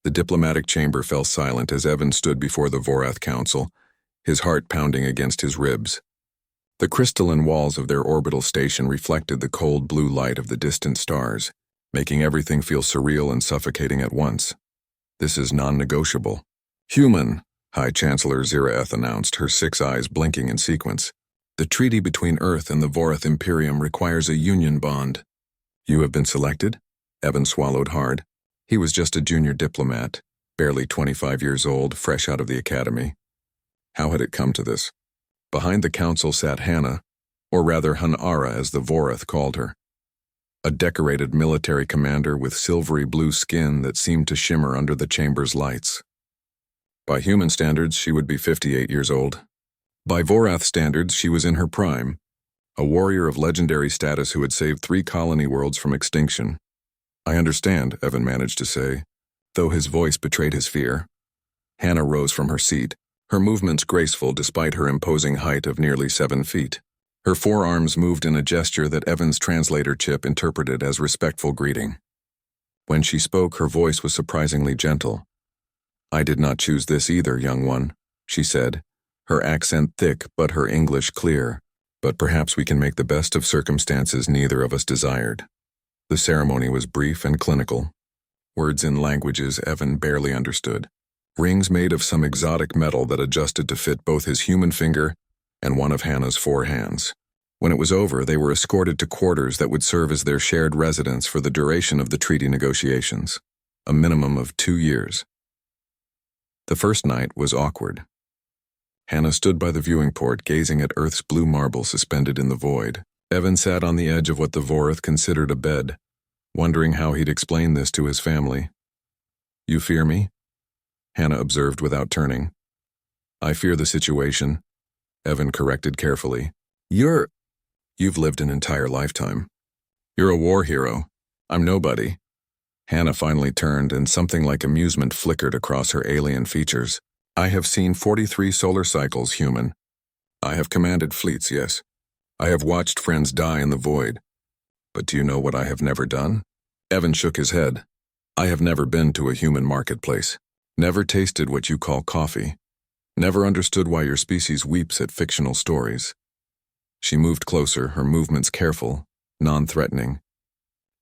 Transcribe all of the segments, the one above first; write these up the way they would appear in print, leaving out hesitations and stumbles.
The diplomatic chamber fell silent as Evan stood before the Vorath Council, his heart pounding against his ribs. The crystalline walls of their orbital station reflected the cold blue light of the distant stars, making everything feel surreal and suffocating at once. This is non-negotiable. Human, High Chancellor Ziraeth announced, her 6 eyes blinking in sequence. The treaty between Earth and the Vorath Imperium requires a union bond. You have been selected? Evan swallowed hard. He was just a junior diplomat, barely 25 years old, fresh out of the academy. How had it come to this? Behind the council sat Hannah, or rather Hanara as the Vorath called her. A decorated military commander with silvery blue skin that seemed to shimmer under the chamber's lights. By human standards, she would be 58 years old. By Vorath standards, she was in her prime, a warrior of legendary status who had saved 3 colony worlds from extinction. I understand, Evan managed to say, though his voice betrayed his fear. Hannah rose from her seat, her movements graceful despite her imposing height of nearly 7 feet. Her forearms moved in a gesture that Evan's translator chip interpreted as respectful greeting. When she spoke, her voice was surprisingly gentle. I did not choose this either, young one, she said, her accent thick but her English clear. But perhaps we can make the best of circumstances neither of us desired. The ceremony was brief and clinical. Words in languages Evan barely understood. Rings made of some exotic metal that adjusted to fit both his human finger and one of Hannah's 4 hands. When it was over, they were escorted to quarters that would serve as their shared residence for the duration of the treaty negotiations, a minimum of 2 years. The first night was awkward. Hannah stood by the viewing port, gazing at Earth's blue marble suspended in the void. Evan sat on the edge of what the Vorath considered a bed, wondering how he'd explain this to his family. You fear me? Hannah observed without turning. I fear the situation, Evan corrected carefully. You've lived an entire lifetime. You're a war hero. I'm nobody. Hannah finally turned, and something like amusement flickered across her alien features. I have seen 43 solar cycles, human. I have commanded fleets, yes. I have watched friends die in the void. But do you know what I have never done? Evan shook his head. I have never been to a human marketplace. Never tasted what you call coffee. Never understood why your species weeps at fictional stories. She moved closer, her movements careful, non-threatening.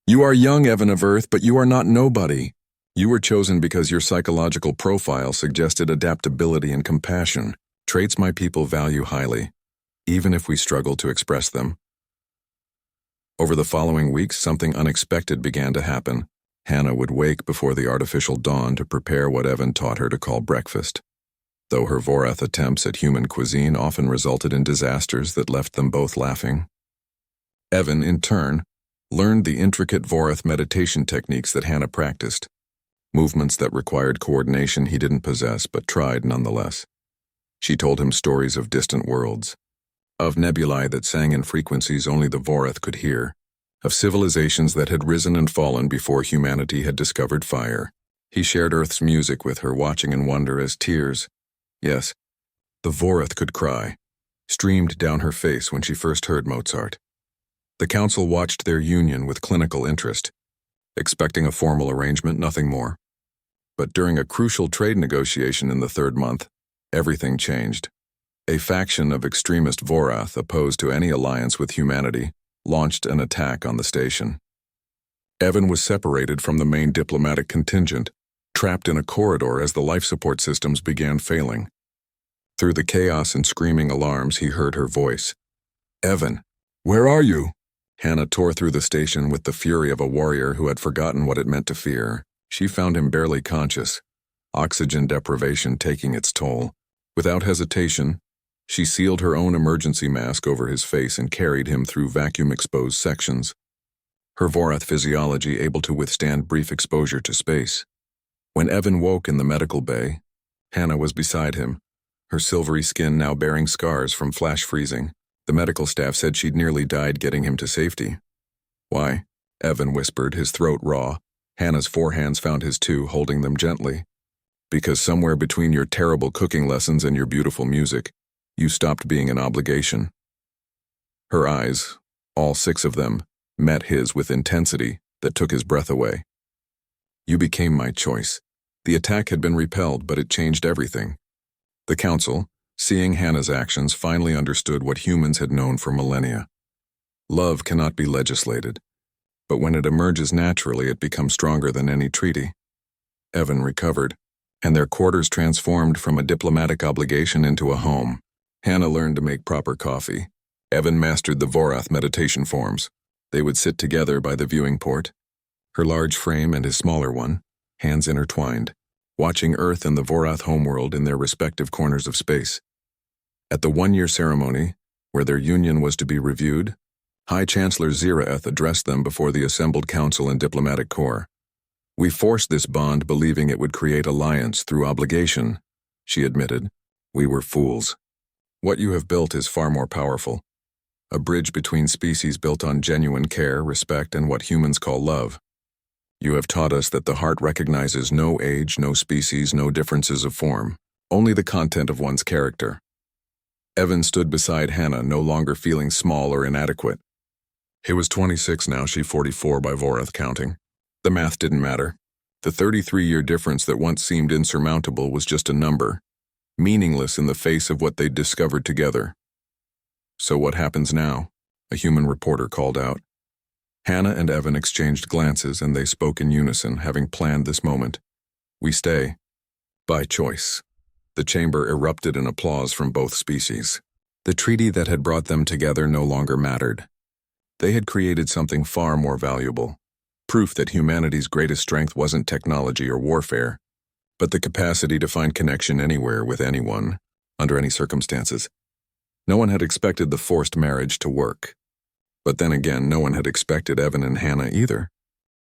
You are young, Evan of Earth, but you are not nobody. You were chosen because your psychological profile suggested adaptability and compassion, traits my people value highly, even if we struggle to express them. Over the following weeks, something unexpected began to happen. Hannah would wake before the artificial dawn to prepare what Evan taught her to call breakfast. Though her Vorath attempts at human cuisine often resulted in disasters that left them both laughing. Evan, in turn, learned the intricate Vorath meditation techniques that Hannah practiced. Movements that required coordination he didn't possess but tried nonetheless. She told him stories of distant worlds, of nebulae that sang in frequencies only the Vorath could hear, of civilizations that had risen and fallen before humanity had discovered fire. He shared Earth's music with her, watching in wonder as tears, yes, the Vorath could cry, streamed down her face when she first heard Mozart. The council watched their union with clinical interest, expecting a formal arrangement, nothing more. But during a crucial trade negotiation in the 3rd month, everything changed. A faction of extremist Vorath, opposed to any alliance with humanity, launched an attack on the station. Evan was separated from the main diplomatic contingent, trapped in a corridor as the life support systems began failing. Through the chaos and screaming alarms, he heard her voice. Evan, where are you? Hannah tore through the station with the fury of a warrior who had forgotten what it meant to fear. She found him barely conscious, oxygen deprivation taking its toll. Without hesitation, she sealed her own emergency mask over his face and carried him through vacuum-exposed sections, her Vorath physiology able to withstand brief exposure to space. When Evan woke in the medical bay, Hannah was beside him, her silvery skin now bearing scars from flash freezing. The medical staff said she'd nearly died getting him to safety. Why? Evan whispered, his throat raw. Hannah's 4 hands found his 2, holding them gently. Because somewhere between your terrible cooking lessons and your beautiful music, you stopped being an obligation. Her eyes, all 6 of them, met his with intensity that took his breath away. You became my choice. The attack had been repelled, but it changed everything. The council, seeing Hannah's actions, finally understood what humans had known for millennia. Love cannot be legislated, but when it emerges naturally, it becomes stronger than any treaty. Evan recovered, and their quarters transformed from a diplomatic obligation into a home. Hannah learned to make proper coffee. Evan mastered the Vorath meditation forms. They would sit together by the viewing port, her large frame and his smaller one, hands intertwined, watching Earth and the Vorath homeworld in their respective corners of space. At the one-year ceremony, where their union was to be reviewed, High Chancellor Ziraeth addressed them before the assembled council and diplomatic corps. "We forced this bond believing it would create alliance through obligation," she admitted. "We were fools. What you have built is far more powerful. A bridge between species built on genuine care, respect, and what humans call love. You have taught us that the heart recognizes no age, no species, no differences of form, only the content of one's character." Evan stood beside Hannah, no longer feeling small or inadequate. He was 26 now, she 44 by Vorath counting. The math didn't matter. The 33-year difference that once seemed insurmountable was just a number, meaningless in the face of what they'd discovered together. "So what happens now?" a human reporter called out. Hannah and Evan exchanged glances, and they spoke in unison, having planned this moment. "We stay. By choice." The chamber erupted in applause from both species. The treaty that had brought them together no longer mattered. They had created something far more valuable, proof that humanity's greatest strength wasn't technology or warfare, but the capacity to find connection anywhere with anyone, under any circumstances. No one had expected the forced marriage to work. But then again, no one had expected Evan and Hannah either.